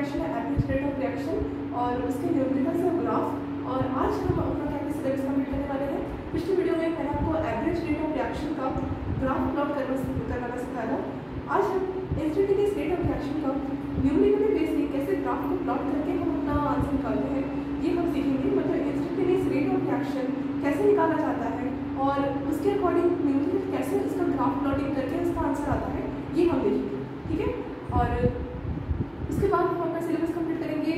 Reaction है average rate of reaction और उसके न्यूमेरिकल से ग्राफ। और आज हम अपना प्रैक्टिस सिलेबस कंप्लीट करने वाले हैं। पिछली वीडियो में मैंने आपको एवरेज रेट ऑफ रिएक्शन का ग्राफ प्लॉट करवाना सिखाया था। आज हम इंस्टेंटेनियस रेट ऑफ रिएक्शन का न्यूमेरिकल बेस से कैसे ग्राफ को प्लॉट करके हम अपना आंसर निकालते हैं ये हम सीखेंगे। मतलब इंस्टेंटेनियस रेट ऑफ रिएक्शन कैसे निकाला जाता है और उसके अकॉर्डिंग न्यूमेरिकल कैसे इसका ग्राफ प्लॉटिंग करके उसका आंसर आता है ये हम देखेंगे, ठीक है। और उसके बाद हम अपना सिलेबस कंप्लीट करेंगे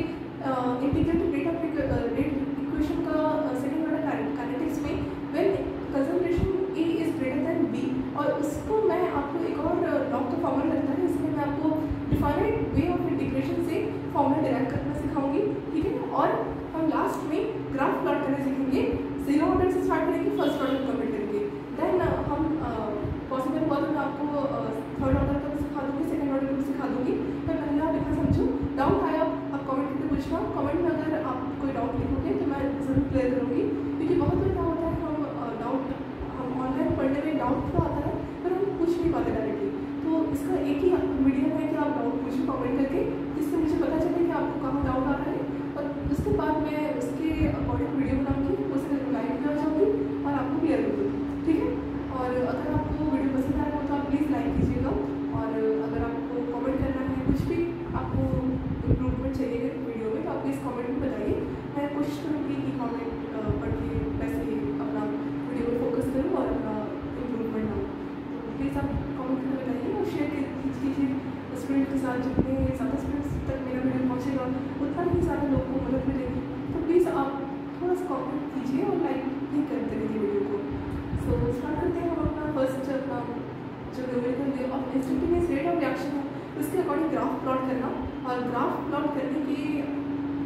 integrated rate of rate equation का सेकंड ऑर्डर काइनेटिक्स में when concentration A is greater than B। और उसको मैं आपको एक और लॉ का फॉर्मूला लगता है, इसमें मैं आपको डिफाइनेड वे ऑफ इंटीग्रेशन से फॉर्मूला डिराइव करना सिखाऊंगी, ठीक है। और हम लास्ट में ग्राफ प्लॉट करना सीखेंगे। जीरो ऑर्डर से स्टार्ट करेंगे, फर्स्ट ऑर्डर कंप्लीट करेंगे। देन हम पॉसिबल हुआ तो मैं आपको थर्ड ऑर्डर का भी सिखा दूँगी, सेकंड ऑर्डर का भी सिखा दूँगी। तो पहले आप इतना समझो, डाउट आया आप कमेंट करके पूछना। कमेंट में अगर आप कोई डाउट लिखोगे तो मैं ज़रूर क्लियर करूँगी, क्योंकि बहुत बार क्या होता है हम डाउट हम ऑनलाइन पढ़ने में डाउट तो आता है पर हम पूछ नहीं पाते डायरेक्टली। तो इसका एक ही मीडियम है कि आप डाउट पूछो कमेंट करके, जिससे मुझे पता चले कि आपको कहाँ डाउट आ रहा है। और उसके बाद मैं उसके अकॉर्डिंग वीडियो बनाऊँगी, उससे लाइव भी आ जाऊँगी और आपको क्लियर कर दूँगी, ठीक है। और अगर आपको वीडियो पसंद आ रहा हो तो आप प्लीज़ लाइक कीजिएगा। और अगर आपको कमेंट करना है, कुछ भी आपको इम्प्रूवमेंट चाहिए वीडियो में तो आप प्लीज़ कमेंट में बताइए। मैं कोशिश करूँगी कि कमेंट पढ़ के वैसे ही अपना वीडियो में फोकस करूँ और अपना इम्प्रूवमेंट लाऊँ। तो प्लीज़ आप कमेंट में बताइए और शेयर कीजिए स्टूडेंट के साथ। जितने ज़्यादा स्टूडेंट्स तक मेरा वीडियो पहुँचेगा उतना ही ज़्यादा लोगों को मदद मिलेगी। तो प्लीज़ आप थोड़ा सा कमेंट कीजिए और लाइक भी करते रहिए वीडियो को। सो स्टार्ट करते हैं हम अपना फर्स्ट अपना जो numerical way of instantaneous rate of reaction है उसके अकॉर्डिंग ग्राफ प्लॉट करना। और ग्राफ प्लॉट करने के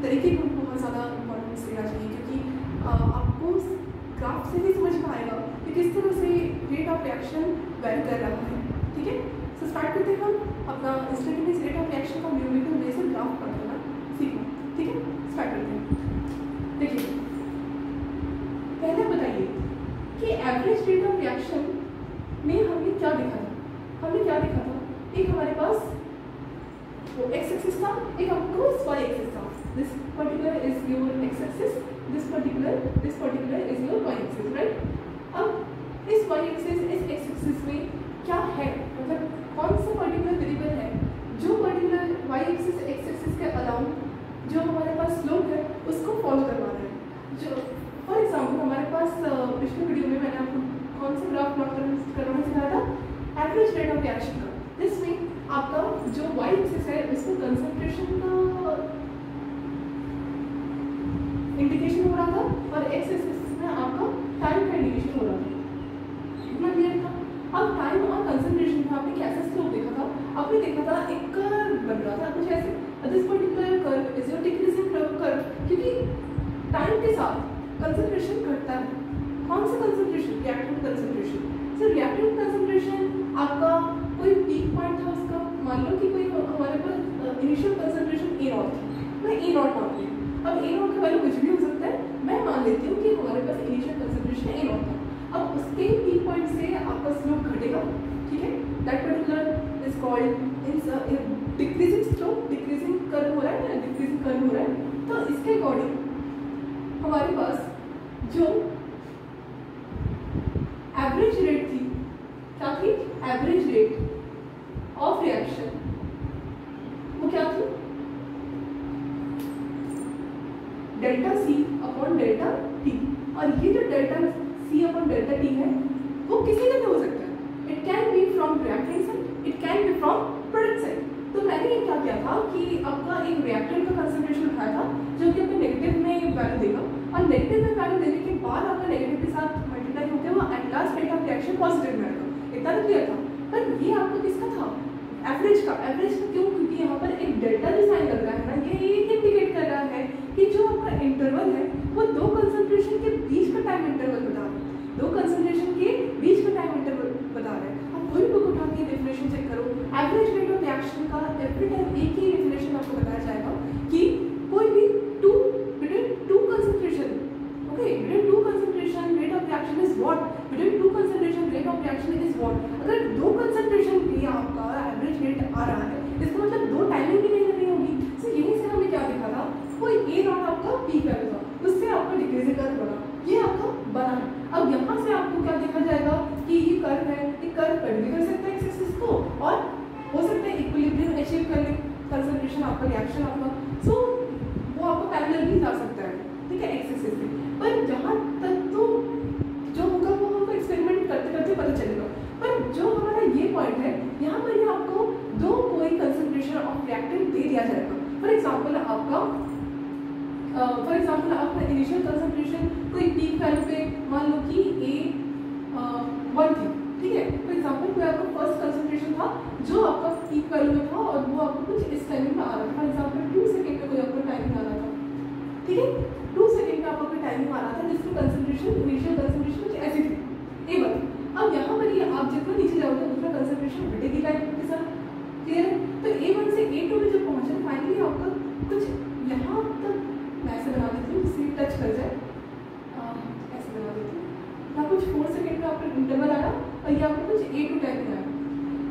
तरीके को बहुत ज़्यादा इंपॉर्टेंस देना चाहिए, क्योंकि आपको ग्राफ से ही समझ में आएगा कि किस तरह से रेट ऑफ रिएक्शन वेरी कर रहा है, ठीक है। सो स्टार्ट करते हैं हम अपना इंस्टेंटेनियस रेट ऑफ रिएक्शन का न्यूमेरिकल वे से ग्राफ प्लॉट करना सीखना, ठीक है। स्टार्ट करते हैं। देखिए पहले बताइए कि एवरेज रेट ऑफ रिएक्शन में हमने क्या देखा था। एक हमारे पास वो एक्स एक्सिस था, एक हमको वाई एक्सिस था। This particular is your x axis, this particular is your y axis, right. अब इस वाई एक्सिस इस एक्स एक्सिस में क्या है, मतलब कौन सा पर्टिकुलर वेरिएबल है जो particular y axis x axis के अलाउ जो हमारे पास स्लोप है उसको फॉलो करवा रहा है। जो फॉर एग्जाम्पल हमारे पास पिछले वीडियो में मैंने आपको कौन सा ग्राफ प्लॉट करना सिखाया था, एवरेज रेट ऑफ रिएक्शन का। जिसमें आपका जो वाई एक्सिस है उसमें कंसंट्रेशन का इंडिकेशन हो रहा था और एक्स एक्सिस में आपका टाइम का इंडिकेशन हो रहा था। इतना क्लियर था। अब टाइम और कंसंट्रेशन में आपने कैसा स्लोप देखा था, आपने देखा था एक कर्व बन रहा था कुछ ऐसे। This particular curve is your decreasing curve, क्योंकि टाइम के साथ कंसंट्रेशन घटता है। कौन सा concentration? Reactant concentration. Sir reactant concentration आपका कोई पीक पॉइंट था उसका, मान लो कि कोई हमारे पास इनिशियल कंसंट्रेशन ए नॉट थी, मैं ए नॉट मान ली। अब ए नॉट का वैल्यू कुछ भी हो सकता है, मैं मान लेती हूँ कि हमारे पास इनिशियल कंसंट्रेशन ए नॉट था। अब उसके पीक पॉइंट से आपका स्लोप घटेगा, ठीक है। That particular is called decreasing slope, decreasing curve हो रहा है ना, डिक्रीजिंग कर्व हो रहा है। तो इसके अकॉर्डिंग हमारे पास जो एवरेज रेट थी, क्या थी? एवरेज रेट ऑफ रिएक्शन वो क्या थी? Delta c upon delta t. और ये जो delta c upon delta t है वो किसी का भी हो सकता है। It can be from reactant side, it can be from product side. तो मैंने ये क्या किया था कि आपका एक रिएक्टेंट का कंसंट्रेशन उठाया था जो कि आपको नेगेटिव में वैल्यू देगा, और नेगेटिव में वैल्यू देने के बाद आपका नेगेटिव के साथ मल्टीप्लाई होकर वो at last rate of reaction positive में आएगा। इतना तो क्लियर था। पर ये आपको किसका था? एवरेज का। एवरेज का क्यों? क्योंकि यहाँ पर एक डेल्टा जो साइन लग रहा है ना, ये इंडिकेट कर रहा है कि जो आपका इंटरवल है वो दो कंसंट्रेशन के बीच का टाइम इंटरवल बता रहा है, दो कंसंट्रेशन के बीच का टाइम इंटरवल बता रहा है। आप कोई बुक उठा के डेफिनेशन चेक करो, एवरेज रेट ऑफ रिएक्शन का एवरी टाइम एक ही डेफिनेशन आपको बताया जाएगा कि कोई भी between two concentration, okay, between two concentration rate of reaction is what, between two concentration rate of reaction is what. अगर दो कंसंट्रेशन भी आपका एवरेज रेट आ रहा है, इसका मतलब दो टाइमिंग भी नहीं करनी होगी। सो यही आपका रिएक्शन आपका, सो वो आपका पैरेलल भी जा सकता है, ठीक है, एक्स एक्सिस पे। पर जहाँ तक तो जो होगा वो हमको एक्सपेरिमेंट करते करते पता चलेगा। पर जो हमारा ये पॉइंट है, यहाँ पर ही आपको दो कोई कंसंट्रेशन ऑफ रिएक्टेंट दे दिया जाएगा। फॉर एग्जाम्पल आपका इनिशियल कंसंट्रेशन कोई पीक वैल्यू पे मान लो कि A1 थी, ठीक है। फॉर एग्जाम्पल कोई आपका फर्स्ट कंसंट्रेशन था जो आपका पीक वैल्यू में था और वो आपको कुछ इस टाइमिंग में आ रहा था। फॉर एग्जाम्पल 2 सेकेंड में कोई आपका टाइमिंग आ रहा था, ठीक है, 2 सेकेंड में आपका कोई टाइमिंग आ रहा था जिसकी कंसंट्रेशन इनिशियल कंसंट्रेशन कुछ ऐसी थी, A1। अब यहाँ पर ये आप जितना नीचे जाओगे उतना कंसंट्रेशन घटेगी टाइम के साथ, क्लियर है। तो A1 से A2 में जब पहुँचे फाइनली आपका कुछ यहाँ तक, मैं ऐसे बना देती हूँ जिससे टच कर जाए, ऐसे बना देती हूँ, यहाँ कुछ 4 सेकेंड का आपका इंटरवल आया और ये आपको कुछ A2 टाइम आया।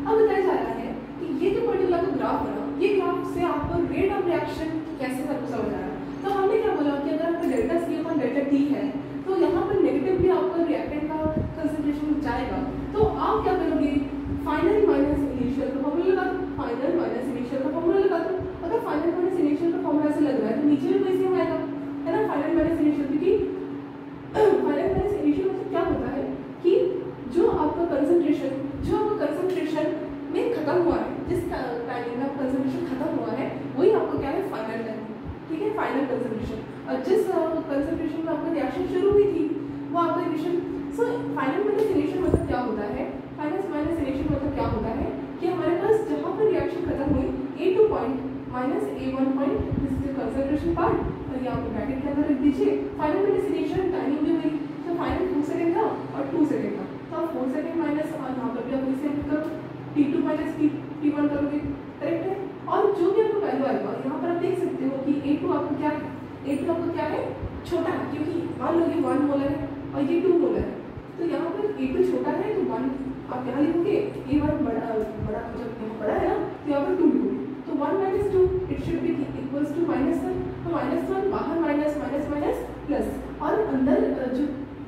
अब बताया जा रहा है कि ये जो पर्टिकुलर आपका ग्राफ बना, ये ग्राफ से आपको रेट ऑफ रिएक्शन कैसे सबको समझ आया। तो हमने क्या बोला कि अगर आपका delta C upon delta T है तो यहाँ पर नेगेटिवली आपका रिएक्टेंट का कंसंट्रेशन जाएगा। तो आप क्या करोगे, फाइनल माइनस इनिशियल का फॉर्मूला लगा दो, फाइनल माइनस इनिशियल का फॉर्मूला लगा दो। अगर फाइनल माइनस इनिशियल का फॉर्मूला ऐसे लग रहा है तो नीचे भी वैसे ही आएगा, है ना, फाइनल माइनस इनिशियल। क्योंकि फाइनल माइनस इनिशियल मतलब क्या होता है कि जो आपका कंसंट्रेशन में खत्म हुआ है, जिस टाइमिंग में कंसंट्रेशन खत्म हुआ है वही आपको क्या है, फाइनल है, ठीक है, फाइनल कंसंट्रेशन। और जिस कंसंट्रेशन में आपका रिएक्शन शुरू हुई थी वो आपका initial. So final minus initial मतलब क्या होता है, फाइनल माइनस इनिशियल मतलब क्या होता है कि हमारे पास जहाँ पर रिएक्शन खत्म हुई A2 point minus A1 point, this is the concentration part, और ये आपको ब्रैकेट के अंदर रख दीजिए। फाइनल माइनस इनिशियल टाइमिंग भी हुई, तो फाइनल 2 सेकेंड था और 2 सेकेंड था, तो आप 4 सेकेंड माइनस, और यहाँ पर भी आप इसे करो T2 माइनस T1 करोगे, करेक्ट है। और जो भी आपको वैल्यू आएगा यहाँ पर आप देख सकते हो कि A2 आपको क्या है, A2 आपको क्या है, छोटा है, क्योंकि मान लो ये 1 मोलर है और ये 2 मोलर है, तो यहाँ पर A2 छोटा है तो 1 आप यहाँ लिखोगे, A1 बड़ा जब यहाँ बड़ा है ना तो यहाँ पर 2 लिखोगे, तो 1 minus 2 it should be equals to -1, तो -1 बाहर माइनस माइनस माइनस प्लस, और अंदर जो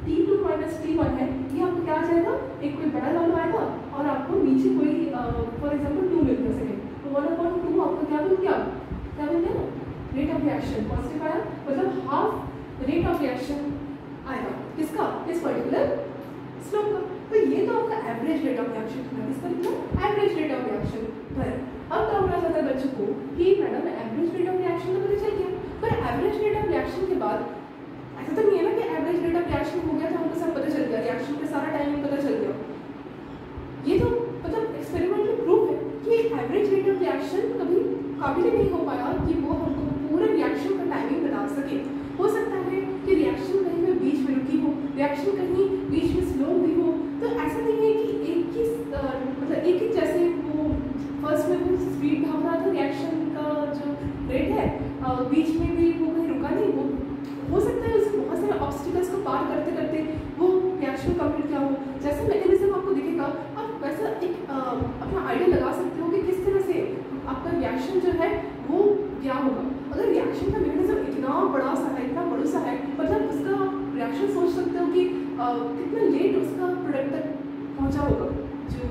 T2 माइनस T1 है ये आपको क्या आ जाएगा, एक कोई बड़ा वैल्यू आएगा और आपको नीचे कोई फॉर एग्जाम्पल 2 मिल सके, तो 1/2 आपको क्या मिल गया, रेट ऑफ रिएक्शन पॉजिटिव आया, मतलब हाफ रेट ऑफ रिएक्शन आएगा किसका, इस पर्टिकुलर स्लोप का। तो ये तो आपका एवरेज रेट ऑफ रिएक्शन था, किसका लिखा, एवरेज रेट ऑफ रिएक्शन है। अब क्या होना चाहता है बच्चों को कि madam average rate of reaction तो पता चल गया, पर एवरेज रेट ऑफ रिएक्शन के बाद ऐसा तो नहीं है ना कि एवरेज रेट ऑफ रिएक्शन हो गया तो हमको सब पता चल गया, रिएक्शन का सारा टाइमिंग पता चल गया। ये तो मतलब एक्सपेरिमेंटली प्रूफ है कि एवरेज रेट ऑफ रिएक्शन कभी काबिल नहीं हो पाया कि वो हमको पूरे रिएक्शन का टाइमिंग बता सके। हो सकता है कि रिएक्शन कहीं पे बीच में रुकी हो, रिएक्शन कहीं बीच में स्लो हुई हो, तो ऐसा नहीं है कि एक ही मतलब एक ही जैसे वो फर्स्ट में वो स्पीड भाग रहा था रिएक्शन का जो रेट है, बीच में भी वो कहीं रुका नहीं, वो हो सकता है उससे बहुत सारे ऑब्स्टिकल्स को पार करते करते वो रिएक्शन कंप्लीट किया हो। जैसा मैकेनिज्म आपको दिखेगा आप वैसा एक अपना आइडिया लगा सकते हो कि किस तरह से आपका रिएक्शन जो है वो क्या होगा। अगर रिएक्शन का मैकेनिज्म इतना बड़ा सा है, इतना बड़ा सा है, मतलब उसका रिएक्शन सोच सकते हो कि कितना लेट उसका प्रोडक्ट तक पहुंचा होगा, जो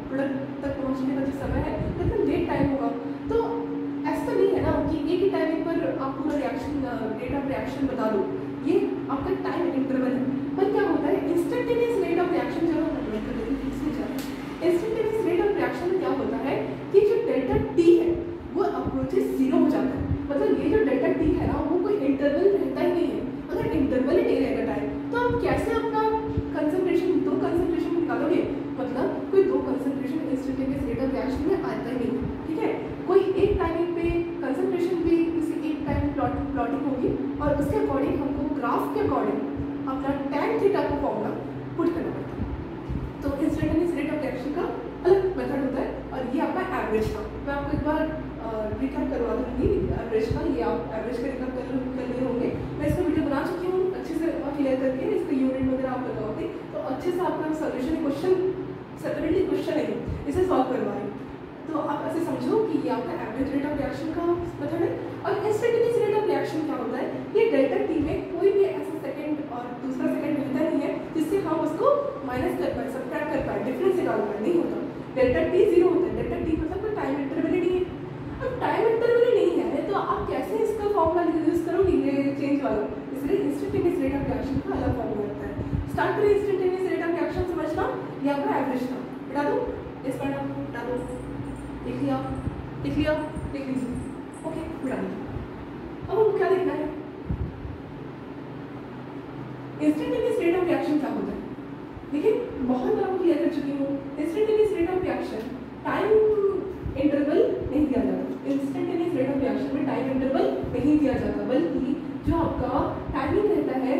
प्रोडक्ट तक पहुंचने का जो समय है कितना लेट टाइम होगा। तो ऐसा नहीं है ना कि एक ही टाइमिंग पर आप पूरा रिएक्शन रेट ऑफ रिएक्शन बता दो, ये आपका टाइम इंटरवल है। पर क्या होता है इंस्टेंटेनियस रेट ऑफ रिएक्शन जब हम इंस्टेंटेनियस रेट ऑफ रिएक्शन में क्या होता है कि जो डेल्टा टी है वो अप्रोचेस 0 हो जाता है, मतलब ये जो डेल्टा टी है ना वो कोई इंटरवल रहता ही नहीं है। अगर इंटरवल ही नहीं रहेगा टाइम तो आप कैसे अपना कंसंट्रेशन, दो कंसंट्रेशन निकालोगे, मतलब कोई दो concentration instantaneous rate of reaction में आता ही नहीं, ठीक है। कोई एक टाइमिंग पे कंसंट्रेशन भी किसी एक टाइम प्लॉटिंग होगी और उसके अकॉर्डिंग हमको ग्राफ के अकॉर्डिंग अपना tan थीटा का फॉर्मूला पुट करना पड़ता है। तो इंस्टेंटेनियस रेट ऑफ रिएक्शन का अलग मेथड होता है और ये आपका एवरेज का, मैं आपको एक बार रिकैप करवा दूँगी एवरेज का, ये आप एवरेज का रिकैप कर लिए होंगे। मैं इसका वीडियो बना चुकी हूँ अच्छे से और क्लियर करके, इसका यूनिट वगैरह आप लगाओगे तो अच्छे से आपका सोल्यूशन क्वेश्चन सेपरेटली क्वेश्चन है इसे सॉल्व करवा रही, तो आप ऐसे समझो कि ये आपका एवरेज रेट ऑफ रिएक्शन का मेथड है। और इंस्टेंटेनियस रेट ऑफ रिएक्शन क्या होता है, ये डेल्टा टी में कोई भी ऐसा सेकंड और दूसरा सेकंड रहता नहीं है जिससे हम उसको माइनस कर पाए, सबट्रैक्ट कर पाए, डिफरेंस निकाल पाए, नहीं होता। डेल्टा टी 0 होता है, डेल्टा टी मतलब कोई टाइम इंटरवल ही नहीं है। अब टाइम इंटरवल नहीं है तो आप कैसे इसका फॉर्मूला यूज करोगे ये चेंज वाला, इसलिए इंस्टेंटेनियस रेट ऑफ रिएक्शन का अलग फॉर्मूला होता है। स्टार्ट करें इंस्टेंटेनियस रेट ऑफ रिएक्शन समझना, ये आपका एवरेज था, बता दो इस पर बता दो, लिख लिया लिख लिया लिख लीजिए, ओके बता दीजिए। अब हमको क्या देखना है, इंस्टेंटेनियस रेट ऑफ रिएक्शन क्या होता है। देखिए बहुत बार आपको क्लियर कर चुकी हूँ, instantaneous rate of reaction time interval नहीं दिया जाता। इंस्टेंटेनियस रेट ऑफ रिएक्शन में टाइम इंटरवल नहीं दिया जाता, बल्कि जो आपका टाइमिंग रहता है,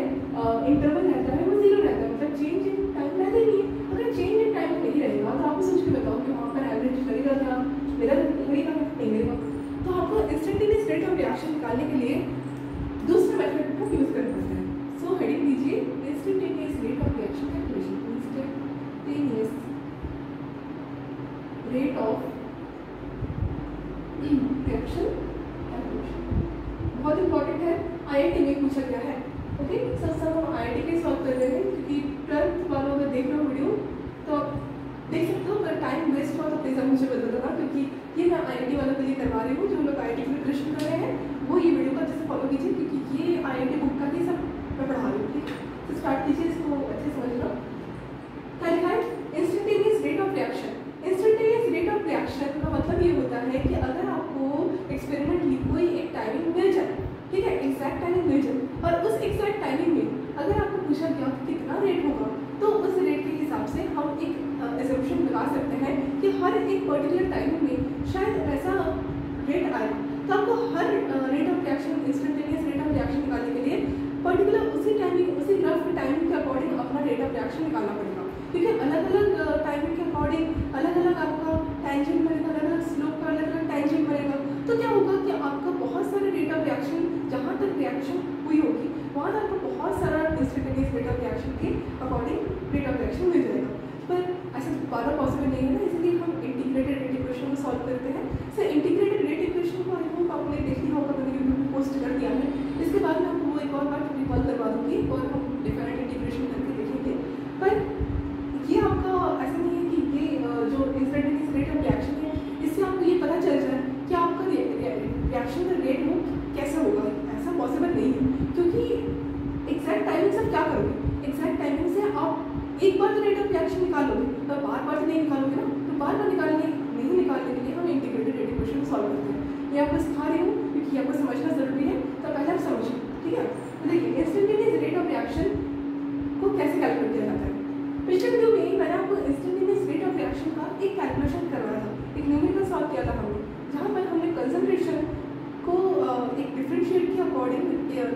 इंटरवल रहता है, वो जीरो रहता है, मतलब चेंज इन टाइम रहता ही नहीं है। अगर चेंज इन टाइम नहीं रहेगा तो आपको सोच के बताओ कि वहाँ पर एवरेज लगेगा क्या, मेरा लगेगा नहीं लगेगा। तो आपको इंस्टेंटेनियस रेट ऑफ रिएक्शन निकालने के लिए दूसरे मेथड का यूज करना पड़ता है। सो हेडिंग दीजिए instantaneous rate of reaction calculation, instantaneous rate of reaction calculation बहुत इंपॉर्टेंट है, आईआईटी में पूछा गया है। ओके सब हम आईआईटी के सॉल्व कर रहे हैं, क्योंकि 12th वालों अगर देख रहे हो वीडियो तो आप देख सकते हो, अगर टाइम वेस्ट हुआ तो प्लीज़ आप मुझे बता देना, क्योंकि ये मैं आईआईटी वालों के लिए करवा रही हूँ। जो लोग आईआईटी में प्रिपरेशन कर रहे हैं वो ये वीडियो को अच्छे से फॉलो कीजिए, क्योंकि ये आईआईटी बुक का ही सब मैं पढ़ा रही हूँ। ठीक है तो स्टार्ट कीजिए, इसको अच्छे से समझना। क्या लिखा है, instantaneous rate of reaction. Instantaneous rate of reaction का मतलब ये होता है कि अगर आपको एक्सपेरिमेंटली कोई एक टाइमिंग मिल जाए, ठीक है एग्जैक्ट टाइमिंग मिल जाए, और उस एग्जैक्ट टाइमिंग में अगर आपको पूछा गया कि कितना रेट होगा, तो उस रेट के हिसाब से हम एक एजम्पशन लगा सकते हैं कि हर एक पर्टिकुलर टाइमिंग में शायद ऐसा रेट आए। तो आपको हर rate of reaction, instantaneous rate of reaction निकालने के लिए पर्टिकुलर उसी टाइमिंग, उसी ग्राफ की टाइमिंग के अकॉर्डिंग अपना रेट ऑफ रिएक्शन निकालना पड़ेगा, क्योंकि अलग अलग टाइमिंग के अकॉर्डिंग अलग अलग आपका टेंजेंट बनेगा, अलग अलग स्लोप का अलग अलग टेंजेंट बनेगा। तो क्या होगा कि आपका बहुत सारे रेट ऑफ रिएक्शन, जहाँ तक रिएक्शन हुई होगी वहाँ तक आपको बहुत सारा इंस्टेंटेनियस रेट ऑफ रिएक्शन के अकॉर्डिंग रेट ऑफ रिएक्शन मिल जाएगा। पर ऐसा बार पॉसिबल नहीं है ना, इसलिए हम इंटीग्रेटेड रेट इक्वेशन को सॉल्व करते हैं। सर इंटीग्रेटेड रेट इक्वेशन को आई होप आपने देख लिया होगा, मैंने यूट्यूब पे पोस्ट कर दिया है। इसके बाद मैं आपको वो एक और बार रिकॉल करवा दूँगी और हम डिफरेंट इंटीग्रेशन करके देखेंगे। पर ये आपका ऐसा नहीं है कि ये जो इंस्टेंटेनियस रेट ऑफ रिएक्शन है इससे आपको ये पता चल जाए कि आपका रिएक्शन का रेट वो कैसा होगा, ऐसा पॉसिबल नहीं है। क्योंकि एग्जैक्ट टाइमिंग से आप क्या करोगे, एग्जैक्ट टाइमिंग से आप एक बार तो रेट ऑफ रिएक्शन निकालोगे, पर बार बार तो नहीं निकालोगे ना। तो बार बार नहीं निकालने के लिए हम इंटीग्रेटेड रेट इक्वेशन सॉल्व करते हैं। मैं आपको सिखा रही हूँ क्योंकि आपको समझना जरूरी है, तो पहले आप समझिए, ठीक है। तो देखिए इंस्टेंटेनियस रेट ऑफ रिएक्शन को कैसे कैलकुलेट किया जाता है। पिछले वीडियो में मैंने आपको इंस्टेंटेनियस रेट ऑफ रिएक्शन का एक कैलकुलेशन करवाया था, एक न्यूमेरिकल सॉल्व किया था हमने, जहाँ पर हमने कंसंट्रेशन को एक डिफरेंशिएट के अकॉर्डिंग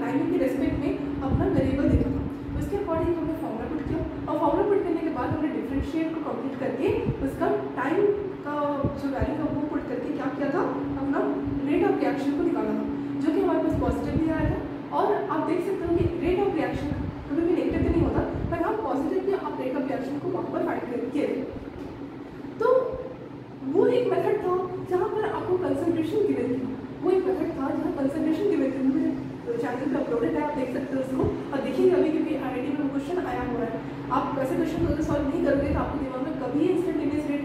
टाइमिंग के रेस्पेक्ट में अपना वेरिएबल देखा था। उसके अकॉर्डिंग हमने फॉर्मूला पुट किया, और फॉर्मूला पुट करने के बाद हमने डिफरेंशिएट को कंप्लीट करके उसका टाइम का जो वैल्यू था वो पुट करके क्या किया था, अपना रेट ऑफ रिएक्शन को निकाला था, जो कि हमारे पास पॉजिटिव भी आया था। और आप देख सकते हो कि रेट ऑफ रिएक्शन कभी भी नेगेटिव नहीं होता, पर आप पॉजिटिव भी आप रेट ऑफ रिएक्शन को वहाँ पर फाइंड करके तो वो एक मेथड था जहाँ पर आपको कंसंट्रेशन गिवन थी, वो एक मेथड था जहाँ कंसंट्रेशन गिवन थी। मुझे चैनल पे अपलोडेड है, आप देख सकते हो उसको और देखिएगा अभी, क्योंकि आईआईटी में क्वेश्चन आया हुआ है। आप ऐसे क्वेश्चन अगर सॉल्व नहीं करोगे तो आपको दिमाग में कभी इंस्टेंटेनियस रेट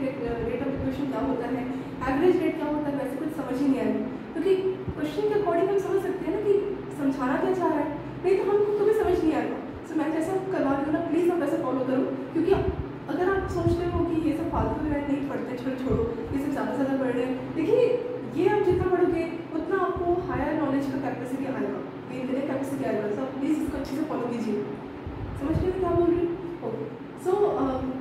ऑफ इक्वेशन क्या होता है, एवरेज रेट क्या होता है, वैसे कुछ समझ ही नहीं आएगा। क्योंकि क्वेश्चन के अकॉर्डिंग हम समझ सकते हैं ना कि समझाना क्या चाह रहा है, नहीं तो हमको कभी समझ नहीं आएगा। सो मैं जैसा करवा रही हूँ ना, प्लीज़ आप वैसे फॉलो करो, क्योंकि अगर आप सोचते हो कि ये सब फालतू में नहीं पढ़ते, छोड़ो ये सब ज़्यादा से ज़्यादा पढ़ रहे हैं, देखिए ये आप जितना पढ़ोगे उतना आपको हायर नॉलेज का कैपेसिटी आएगा, गेन करने कैपेसिटी आएगा। तो आप प्लीज़ इसको अच्छे से फॉलो कीजिए। समझ रहे हैं क्या बोल रही हूँ। ओके सो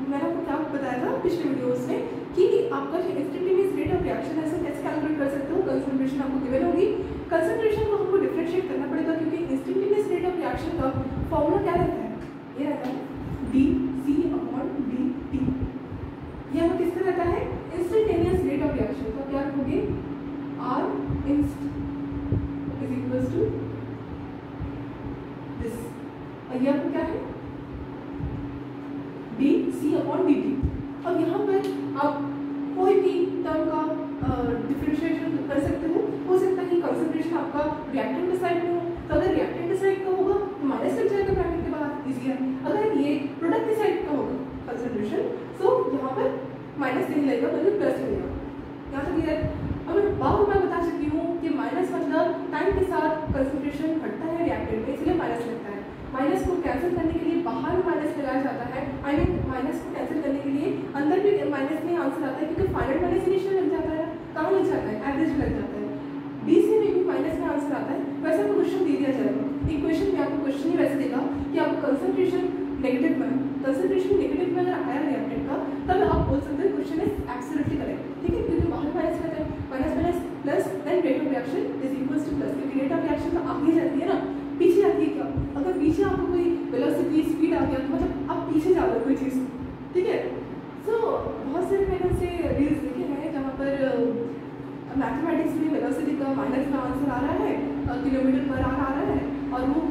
मैंने आपको क्या बताया था पिछले वीडियोस में कि आपका जो इंस्टेंटेनियस रेट ऑफ रिएक्शन है कैसे कैलकुलेट कर सकते हो। कंसंट्रेशन आपको गिवन होगी, कंसंट्रेशन को हमको डिफरेंशिएट करना पड़ेगा, क्योंकि इंस्टेंटेनियस रेट ऑफ रिएक्शन का फॉर्मूला क्या रहता है, ये रहता है dC/dt। ये हमें किसका रहता है, इंस्टेंटेनियस रेट ऑफ रिएक्शन का क्या रखोगे, R�st = दिस, और ये आपको क्या है dC/dt। अब यहाँ पर आप कोई भी टर्म का डिफरेंशिएशन कर सकते हो सकता है कि कंसंट्रेशन आपका रिएक्टेंट साइड में हो, तो अगर रिएक्टेंट साइड का होगा तो माइनस लग जाएगा ब्रैकेट के बाद, इजी है। अगर ये प्रोडक्ट की साइड का होगा कंसंट्रेशन, तो यहाँ पर माइनस नहीं लगेगा बल्कि प्लस लगेगा। यहाँ तक क्लियर। अब मैं बता चुकी हूँ कि माइनस मतलब टाइम के साथ कंसंट्रेशन घटता है रिएक्टेंट में, इसलिए माइनस लगता है। माइनस को कैंसिल करने के लिए बाहर माइनस लगाया जाता है, आई मीन माइनस को कैंसिल करने के लिए अंदर भी माइनस में आंसर आता है, क्योंकि फाइनल माइनस इनिशियल लग जाता है, कहाँ लग जाता है, एवरेज में लग जाता है। BC में भी माइनस में आंसर आता है। वैसे आपको क्वेश्चन दे दिया जाएगा, इक्वेशन में आपको क्वेश्चन ही वैसे देगा कि आपको कंसंट्रेशन नेगेटिव में, कंसंट्रेशन नेगेटिव में अगर आया रिएक्टेंट का, तब आप बोल सकते हैं क्वेश्चन इज एब्सोल्युटली करेक्ट, ठीक है, क्योंकि बाहर माइनस करते हैं, minus minus plus then rate of reaction is equals to plus, क्योंकि रेट ऑफ रिएक्शन तो आगे जाती है ना, पीछे जाती है क्या? अगर पीछे आपको कोई वेलोसिटी स्पीड आ गया तो मतलब आप पीछे जा रहे हो कोई चीज़, ठीक है। सो बहुत सारे मैंने से रील्स देखे हैं जहाँ पर मैथमेटिक्स में वेलोसिटी का माइनस का आंसर आ रहा है, किलोमीटर पर आवर आ रहा है, और वो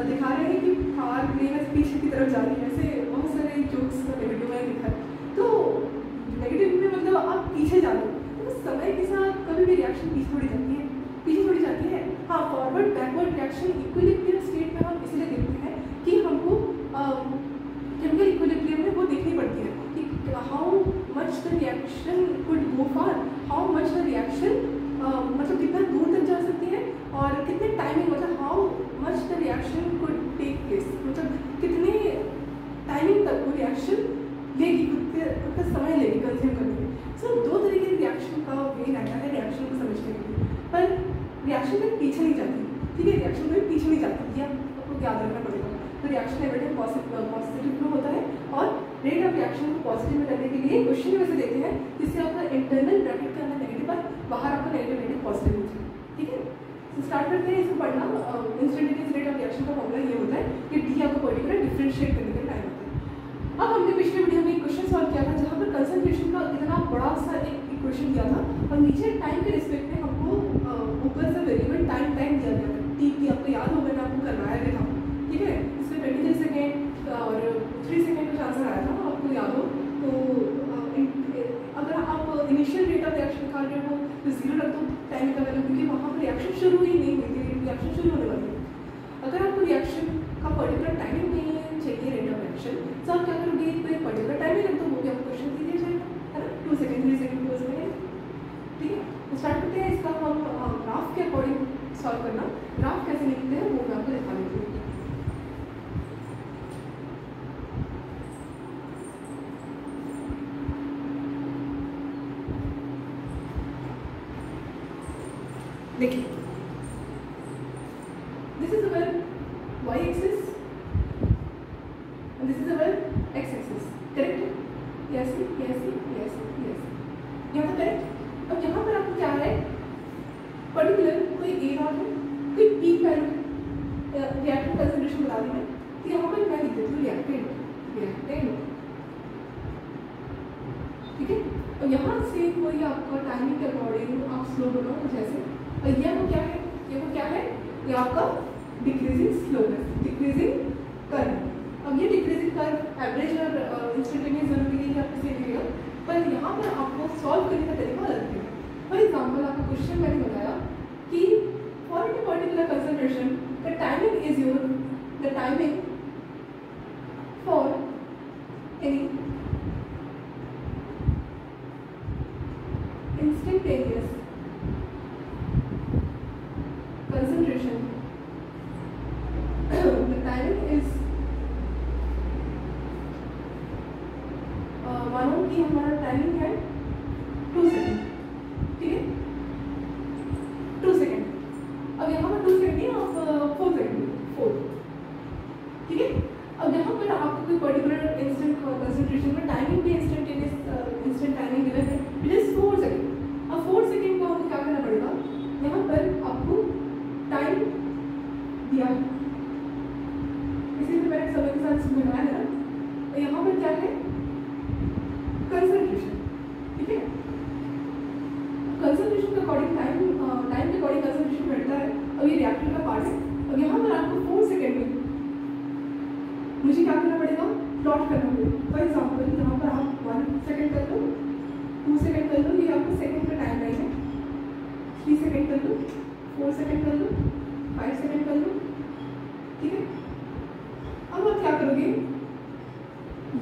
दिखा रहे हैं कि कार प्लेन पीछे की तरफ जा रही है। ऐसे बहुत सारे जोक्स नेगेटिव में दिखा है, तो नेगेटिव में मतलब आप पीछे जा रहे हो, तो समय के साथ कभी भी रिएक्शन पीछे थोड़ी जाती है, पीछे थोड़ी जाती है। हाँ, forward backward reaction equilibrium state में हम इसलिए देखते हैं कि हमको केमिकल इक्विलिब्रियम में वो देखनी पड़ती है कि how much the reaction could go far, how much the reaction मतलब कितना दूर तक जा सकती है, और कितने टाइमिंग मतलब how much the reaction could take place, मतलब कितने टाइमिंग तक वो रिएक्शन लेगी, कितना समय लेगी कंज्यूम करने में। सो दो तरीके के रिएक्शन का वे रहता है रिएक्शन को समझने के लिए, पर रिएक्शन में पीछे नहीं जाती, ठीक है, रिएक्शन में पीछे नहीं जाती, ये आपको याद रखना पड़ेगा। तो रिएक्शन एवरेज पॉजिटिव में होता है, और रेट ऑफ रिएक्शन को पॉजिटिव में करने के लिए क्वेश्चन वैसे देते हैं जिससे आपका इंटरनल ब्रैकेट का अंदर नेगेटिव और बाहर आपका नेगेटिव पॉजिटिव होता है, ठीक है। तो स्टार्ट करते हैं इसको पढ़ना। इंस्टेंटेनियस रेट ऑफ रिएक्शन का फॉर्मूला ये होता है कि डी आपको पर्टिकुलर डिफरेंशिएट करने का टाइम होता है। अब हमने पिछले वीडियो में एक क्वेश्चन सॉल्व किया था जहाँ पर कंसंट्रेशन का इतना बड़ा सा एक इक्वेशन दिया था, और नीचे टाइम के रिस्पेक्ट में हमको ऊपर से वेरिएबल टाइम दिया गया था, टी आपको याद होगा, मैं आपको करवाया भी था, ठीक है। इसमें 23 सेकेंड और 3 सेकेंड का आंसर आया था, आपको याद हो तो। अगर आप इनिशियल रेट ऑफ रिएक्शन निकाल रहे हो तो 0 रख दो टाइम का वैल्यू, क्योंकि वहाँ पर रिएक्शन शुरू ही नहीं हुई थी, रिएक्शन शुरू होने वाली है। अगर आपको रिएक्शन का पर्टिकुलर टाइमिंग नहीं है चाहिए रेट ऑफ रिएक्शन, तो आप क्या करोगे, कोई पर्टिकुलर टाइमिंग रख दो, वो भी आपको क्वेश्चन दे दिया जाएगा, है ना, 2 सेकेंड 3 सेकेंड 2 सेकेंड, ठीक है। तो स्टार्ट करते हैं इसका हम ग्राफ के अकॉर्डिंग सॉल्व करना। ग्राफ कैसे लिखते हैं वो मैं आपको दिखा देती हूँ। देखिए, this is our y axis and this is our x axis, correct है? यस यस यस यस, यहाँ पर करेक्ट। अब यहाँ पर आपको क्या है, पर्टिकुलर कोई ए नॉट है, कोई पी वैल्यू रिएक्टेंट कंसंट्रेशन बता दी मैं, तो यहाँ पर मैं लिख देती हूँ रिएक्टेंट, ठीक है। और यहाँ से कोई आपका टाइमिंग के अकॉर्डिंग आप स्लो बनाओ कुछ ऐसे, और ये वो क्या है, ये वो क्या है, ये आपका डिक्रीजिंग स्लोनेस, डिक्रीजिंग कर्व। अब ये डिक्रीजिंग कर्व एवरेज और इंस्टेंटेनियस दोनों के लिए आपको सेम मिलेगा, पर यहाँ पर आपको सॉल्व करने का तरीका अलग है। फॉर एग्जाम्पल आपका क्वेश्चन मैंने बताया कि for any particular concentration the timing is your, the timing for any instantaneous concentration the timing is मानो कि हमारा टाइमिंग है 2 सेकेंड, ठीक है, 2 सेकेंड। अब यहाँ पर 2 सेकेंड नहीं, आप 4 सेकेंड, 4, ठीक है। अब यहाँ पर आपको कोई पर्टिकुलर इंस्टेंट कंसंट्रेशन में टाइमिंग भी इंस्टेंट टाइमिंग गिवन है विच इज 4 सेकेंड। अब 4 सेकेंड को आपको क्या करना पड़ेगा, यहाँ पर आपको टाइम दिया है, इसी से मैंने समय के साथ बनाया है ना, तो यहाँ पर क्या है, कंसंट्रेशन, ठीक है। कंसंट्रेशन के अकॉर्डिंग टाइम के अकॉर्डिंग कंसंट्रेशन बढ़ता है, और ये रिएक्टर का पार्ट है। और यहाँ पर आपको 4 सेकेंड में मुझे क्या करना पड़ेगा, प्लॉट करना पड़ेगा। फॉर एग्जाम्पल यहाँ पर आप 1 सेकेंड कर लो, 2 सेकेंड कर लो, ये आपको सेकेंड का टाइम लाइन है, 3 सेकेंड कर लो, 4 सेकेंड कर लो, 5 सेकेंड कर लो, ठीक है। अब आप क्या करोगे,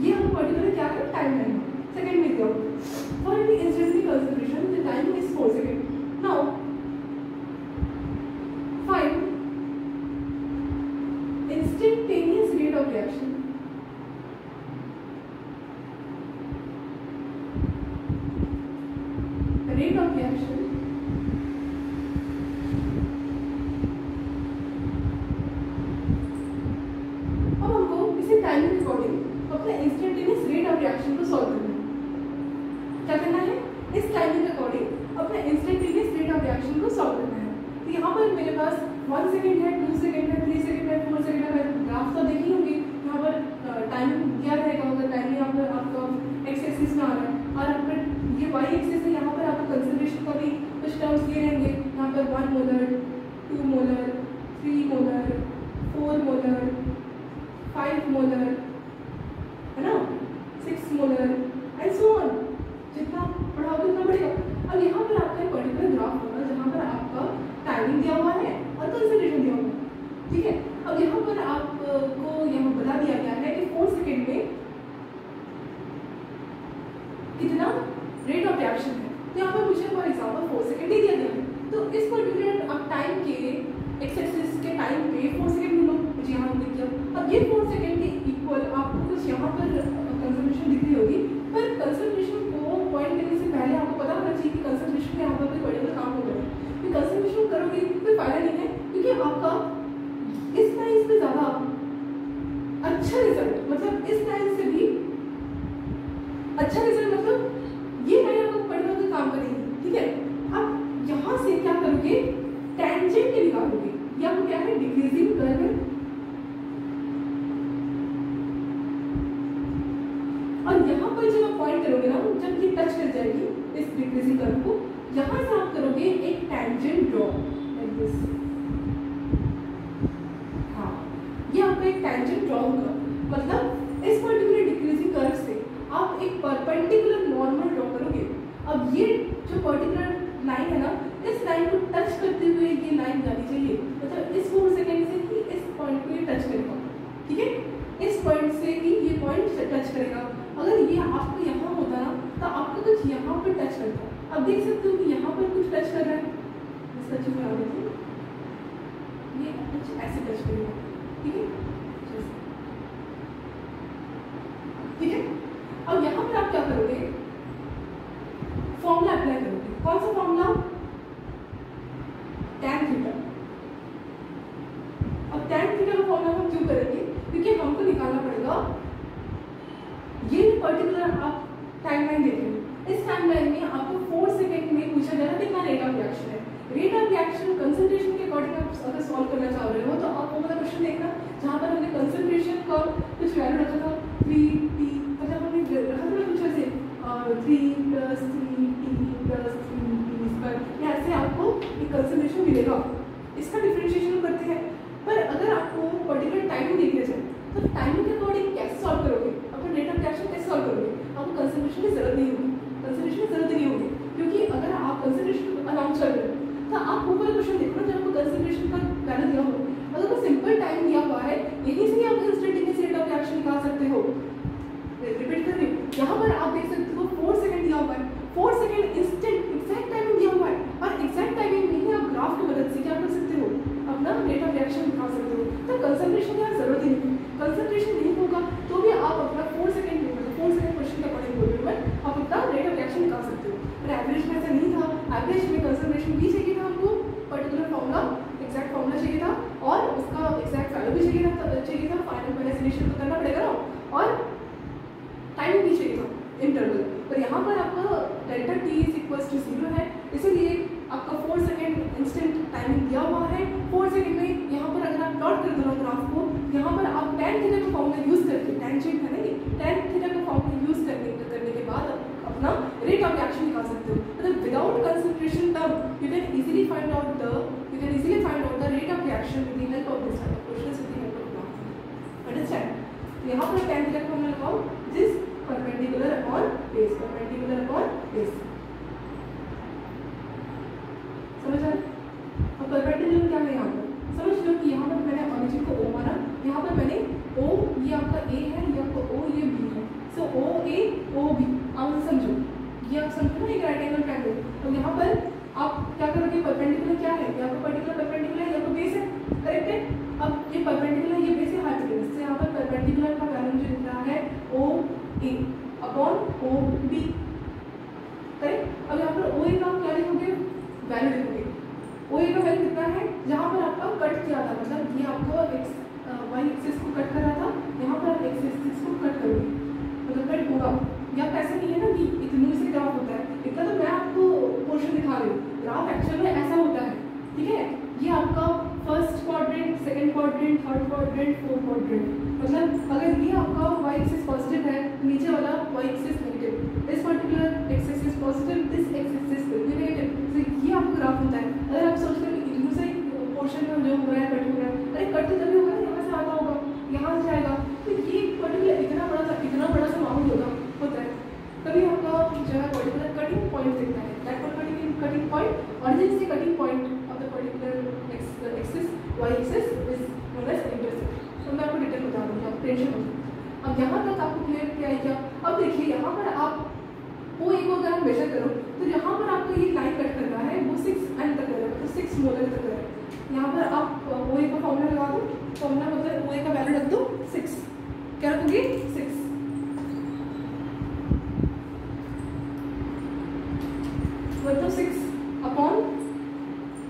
ये आपको पर्टिकुलर क्या है, टाइम लाइन सेकेंड में दिया। For any instantaneous concentration the timing is 4 second. Now find instantaneous rate of reaction. Rate of reaction अब हमको इसे टाइमिंग अकॉर्डिंग अपने इंस्टेंटेनियस रेट ऑफ रिएक्शन को सॉल्व करना है। क्या करना है? इस टाइमिंग अकॉर्डिंग अपने इंस्टेंटेनियस रेट ऑफ रिएक्शन को सॉल्व करना है। तो यहाँ पर मेरे पास 1 सेकेंड है, 2 सेकेंड है, 3 सेकेंड है, 4 सेकेंड है। ग्राफ तो देखी होंगी। यहाँ पर टाइमिंग क्या रहेगा? अगर टाइमिंग यहाँ पर आपका एक्स एक्सिस में आ रहा है और आपका ये वाई एक्सिस है, यहाँ पर आपका कंसंट्रेशन का भी कुछ टर्म्स ये रहेंगे। यहाँ पर 1 molar, 2 molar, 3 molar, 4 molar, 5 molar, है ना, 6 मोलर एंड सो ऑन। जितना पढ़ाओगे उतना बढ़ेगा। अब यहाँ पर आपका एक पर्टिकुलर ग्राफ होगा जहाँ पर आपका टाइमिंग दिया हुआ है और कंसंट्रेशन दिया हुआ है। ठीक है। अब यहाँ पर आपको यहाँ बता दिया गया है कि 4 सेकेंड में कितना रेट ऑफ रिएक्शन है। तो यहाँ पर मुझे फॉर एग्जाम्पल 4 सेकेंड दे दिया गया है। तो इस पर्टिकुलर आप टाइम के एक्स एक्सिस के टाइम पे 4 सेकेंड लो। मुझे यहाँ दिख गया। अब ये 4 सेकेंड के इक्वल आपको कुछ यहाँ पर कंसंट्रेशन दिख रही होगी, पर कंसंट्रेशन को पॉइंट करने से पहले आपको पता होना चाहिए कि कंसंट्रेशन में यहाँ पर कोई पर्टिकुलर काम होगा। कंसंट्रेशन करोगे कोई फायदा नहीं है, क्योंकि आपका इस टाइम से ज़्यादा अच्छा रिजल्ट, मतलब इस टाइम से भी अच्छा रिजल्ट, मतलब ये लाइन आपको पर्टिकुलर काम करेगी। ठीक है। अब यहाँ से क्या करोगे? टेंजेंट निकालोगे। ये आपको क्या है? डिक्रीजिंग कर्व है। और यहाँ पर जब आप पॉइंट करोगे ना, जब ये टच कर जाएगी इस डिक्रीजिंग कर्व को, यहाँ से आप करोगे एक टेंजेंट ड्रॉ लाइक दिस। हाँ, ये आपका एक टेंजेंट ड्रॉ होगा। मतलब इस पर्टिकुलर डिक्रीजिंग कर्व से आप एक परपेंडिकुलर नॉर्मल ड्रॉ करोगे। अब ये जो पर्टिकुलर लाइन है ना, इस लाइन को टच करते हुए ये लाइन जानी चाहिए। मतलब इस 4 सेकेंड से ही इस पॉइंट को ये टच करेगा। ठीक है। इस पॉइंट से ही ये पॉइंट टच करेगा। अगर ये आपको यहाँ होता ना, तो आपको कुछ यहाँ पर टच करता। अब देख सकते हो कि यहाँ पर कुछ टच कर रहा है। इसका चीज बना देते हैं। ये कुछ ऐसे टच करेगा। ठीक है। ठीक है। अब यहाँ पर आप क्या करोगे? फॉर्मूला अप्लाई करोगे। कौन सा फॉर्मूला? tan theta. अब tan थीटा का फॉर्मूला हम क्यों करेंगे? क्योंकि हमको निकालना पड़ेगा ये पर्टिकुलर आप टाइमलाइन देखेंगे। इस टाइमलाइन में आपको 4 सेकेंड में पूछा जा रहा है कितना रेट ऑफ रिएक्शन है। रेट ऑफ रिएक्शन कंसंट्रेशन के अकॉर्डिंग आप अगर सॉल्व करना चाह रहे हो तो आप वो वाला क्वेश्चन देखना जहाँ पर हमने कंसंट्रेशन का कुछ वैल्यू रखा था 3t, मतलब हमने रखा था कुछ ऐसे 3 + 3t + 3t²। ऐसे आपको एक कंसंट्रेशन मिलेगा। इसका डिफरेंशिएशन करते हैं। पर अगर आपको पर्टिकुलर टाइमिंग देख लिया जाए तो टाइमिंग के अकॉर्डिंग कैसे सॉल्व करोगे? अपना रेट ऑफ रिएक्शन कैसे सॉल्व करोगे? आपको कंसंट्रेशन की जरूरत नहीं होगी। कंसंट्रेशन की जरूरत नहीं होगी, क्योंकि अगर आप कंसंट्रेशन अनाउंस कर रहे हो तो आप ऊपर क्वेश्चन देखो ना, जब आपको कंसंट्रेशन का वैल्यू दिया हो, अगर वो सिंपल टाइम दिया हुआ है, यहीं से आप इंस्टेंटेनियस रेट ऑफ रिएक्शन निकाल सकते हो। रिपीट कर रही हूँ। यहाँ पर आप देख सकते हो 4 सेकेंड दिया हुआ है। 4 सेकेंड इंस्टेंट एग्जैक्ट टाइमिंग दिया हुआ है, और एग्जैक्ट टाइमिंग में ही आप ग्राफ की मदद से क्या कर सकते हो? अपना रेट ऑफ रिएक्शन निकाल सकते हो। तो कंसंट्रेशन की जरूरत ही नहीं। कंसंट्रेशन नहीं होगा तो भी आप अपना 4 सेकेंड में, मतलब 4 सेकेंड क्वेश्चन के अकॉर्डिंग बोल रही हूँ मैं, आप अपना रेट ऑफ रिएक्शन निकाल सकते हो। पर एवरेज में ऐसा नहीं था। एवरेज में कंसंट्रेशन भी चाहिए था हमको, पर्टिकुलर फॉर्मूला, एग्जैक्ट फॉर्मूला चाहिए था, और उसका एग्जैक्ट वैल्यू भी चाहिए था। फाइनल पहले सिलेक्शन तो करना पड़ेगा ना, और टाइम भी चाहिए था इंटरवल। पर यहाँ पर आपका डेल्टा t = 0 है, इसीलिए आपका 4 सेकेंड इंस्टेंट टाइमिंग दिया हुआ है। 4 सेकेंड में यहाँ पर अगर आप प्लॉट कर दो ग्राफ को, यहाँ पर आप tan थीटा का फॉर्मूला यूज करके, टेंजेंट है ना ये, tan थीटा का फॉर्मूला यूज करने के बाद अपना रेट ऑफ रिएक्शन निकाल सकते हो। मतलब without concentration term you can easily find out the rate of reaction with the help of this type of questions, with the help of graph. Understand? यहाँ पर tan थीटा का formula लगाओ, this perpendicular upon base, perpendicular upon base. समझ आ रहा है? अब perpendicular क्या है यहाँ पर? समझ लो कि यहाँ पर मैंने ओरिजिन को O माना, यहाँ पर मैंने O, ये आपका A है, ये आपका O, ये B है। सो OA OB, आप समझो, ये आप समझो ना, एक राइट एंगल ट्रायंगल। तो यहाँ पर आप क्या करोगे, परपेंडिकुलर क्या है, या तो पर्टिकुलर परपेंडिकुलर या तो बेस है, करेक्ट है। अब ये परपेंडिकुलर ये बेस है हाइपोटेनस से, यहाँ पर परपेंडिकुलर का वैल्यू मुझे दिख रहा है ओ ए अपॉन ओ बी, करेक्ट। अब यहाँ पर ओ ए का क्या लिखोगे, वैल्यू लिखोगे। ओ ए का वैल्यू कितना है, जहाँ पर आपका कट किया था, मतलब ये आपको एक्स वाई एक्सिस को कट कर रहा था, यहाँ पर आप एक्स एक्सिस को कट करोगे, मतलब कट होगा। या ऐसा नहीं है ना कि इतने से ग्राफ होता है, इतना तो मैं आपको पोर्शन दिखा रही हूँ, ग्राफ एक्चुअल में ऐसा होता है, ठीक है। ये आपका first quadrant, second quadrant, third quadrant, fourth quadrant, मतलब अगर ये आपका वाई एक्सिस पॉजिटिव है, नीचे वाला y axis negative, this particular axis is positive, this axis is negative, तो ये आपका ग्राफ होता है। अगर आप सोचते हो कि इतने से पोर्शन में जो हो रहा है कट हो रहा है, अरे कट तो तभी होगा, यहाँ से आता होगा, यहाँ से जाएगा, तो ये पर्टिकुलर इतना बड़ा सा माउंट होता है, तभी आपका जो है पर्टिकुलर कटिंग पॉइंट दिखता है। दैट कटिंग पॉइंट ऑरिजिन से cutting point of the particular axis y axis is known as intercept. तो मैं आपको डिटेल बता दूँगी, आप टेंशन मत। अब यहाँ तक आपको क्लियर किया है क्या। अब देखिए यहाँ पर आप ओ ए को अगर आप मेजर करो तो यहाँ पर आपको ये लाइन कट कर रहा है, वो 6 तक है, तो 6 मोलर तक है। यहाँ पर आप ओ ए का फॉर्मूला लगा दो, फॉर्मूला मतलब ओ ए का वैल्यू रख दो 6, क्या रखोगे 6, मतलब 6 अपॉन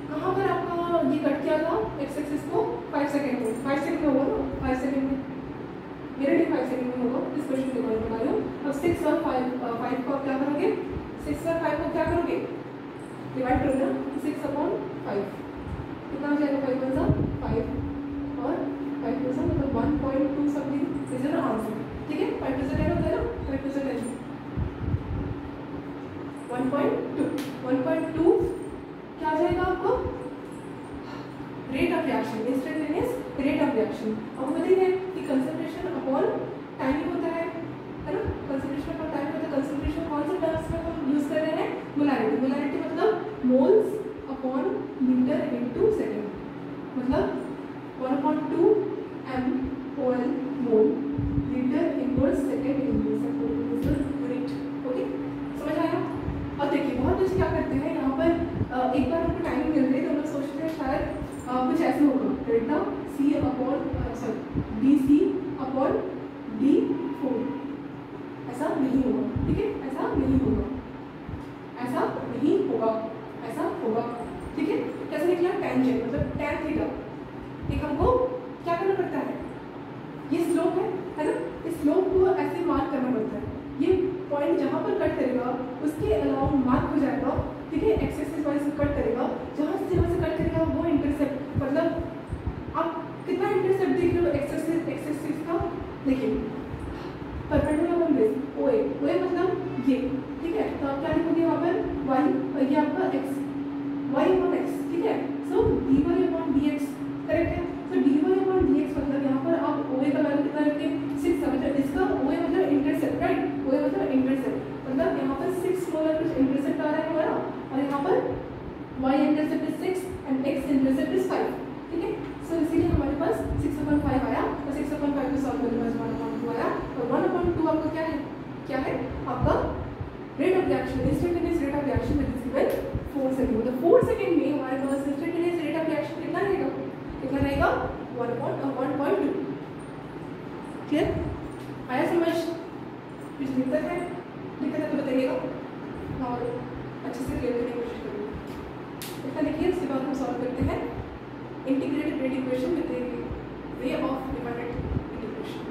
कहाँ पर आपका ये कट किया था एक्स एक्सिस को 5 सेकेंड में, 5 सेकेंड में होगा ना, 5 सेकेंड में, मेरे लिए 5 सेकेंड में होगा, इस क्वेश्चन के बारे में बता रही हूँ। अब 6 और 5 को आप क्या करोगे, 6 और 5 को क्या करोगे, डिवाइड करोगे ना, 6 अपॉन 5 कितना हो जाएगा, 5 × 5 और 5 × मतलब 1.2 समथिंग इज योर आंसर, ठीक है। 5 × 10 होता है ना, 5 × 10 1.2 क्या आ जाएगा आपको, rate of reaction, instantaneous rate of reaction. आपको पता ही है कि कंसंट्रेशन अपॉन टाइमिंग होता है ना, कंसंट्रेशन अपॉन टाइम होता है। कंसंट्रेशन कौन से टर्म्स में हम यूज कर रहे हैं, मोलैरिटी, मोलैरिटी मतलब moles upon litre into second, मतलब 1/2 mol mole litre inverse second inverse unit, okay, समझ आया। अब देखिए बहुत लोग क्या करते हैं, यहाँ पर एक बार उनको टाइमिंग मिल रही है तो लोग सोचते हैं शायद कुछ ऐसे होगा, delta c upon d c upon d4, ऐसा नहीं होगा, ठीक है, ऐसा नहीं होगा, ऐसा नहीं होगा, ऐसा होगा, ठीक है। कैसे निकला, टेंजेंट मतलब tan थीटा, एक हमको क्या करना पड़ता है, ये स्लोप है ना, इस स्लोप को ऐसे मार्क करना पड़ता है, ये पॉइंट जहाँ पर कट करेगा उसके अलावा मार्क हो जाएगा, ठीक है, एक्सेस वाइज कट करेगा, जहाँ से कट करेगा वो इंटरसेप्ट, मतलब आप कितना इंटरसेप्ट देख रहे हो एक्सेस का, देखिए परपेंडिकुलर ऑन बेस ओ ए मतलब ये, ठीक है। तो आप क्या लिखोगे यहाँ पर y और ये आपका x, y अपॉन x, ठीक है। सो dy अपॉन dx, करेक्ट है। तो dy अपॉन dx मतलब यहाँ पर आप ओ ए का वैल्यू कितना रखेंगे 6, मतलब इसका ओ ए मतलब इंटरसेप्ट, राइट, ओ ए मतलब इंटरसेप्ट, मतलब यहाँ पर 6 मोलर कुछ इंटरसेप्ट आ रहा है हमारा, और यहाँ पर y intercept is 6 and x intercept is 5, ठीक है। सो इसीलिए हमारे पास 6/5 आया, और 6/5 को सॉल्व करने के बाद 1/2 आया, और 1/2 आपका क्या है आपका rate of reaction, instantaneous rate of reaction that is given 4 second, मतलब 4 सेकंड में हमारे पास इंस्टेंटेनियस रेट ऑफ रिएक्शन कितना रहेगा 1.2, क्लियर, आया समझ। कुछ दिक्कत है तो बताइएगा और अच्छे से क्लियर करने की कोशिश करिए। इतना लिखिए, उसके बाद हम सॉल्व करते हैं integrated rate equation with the way of different integration.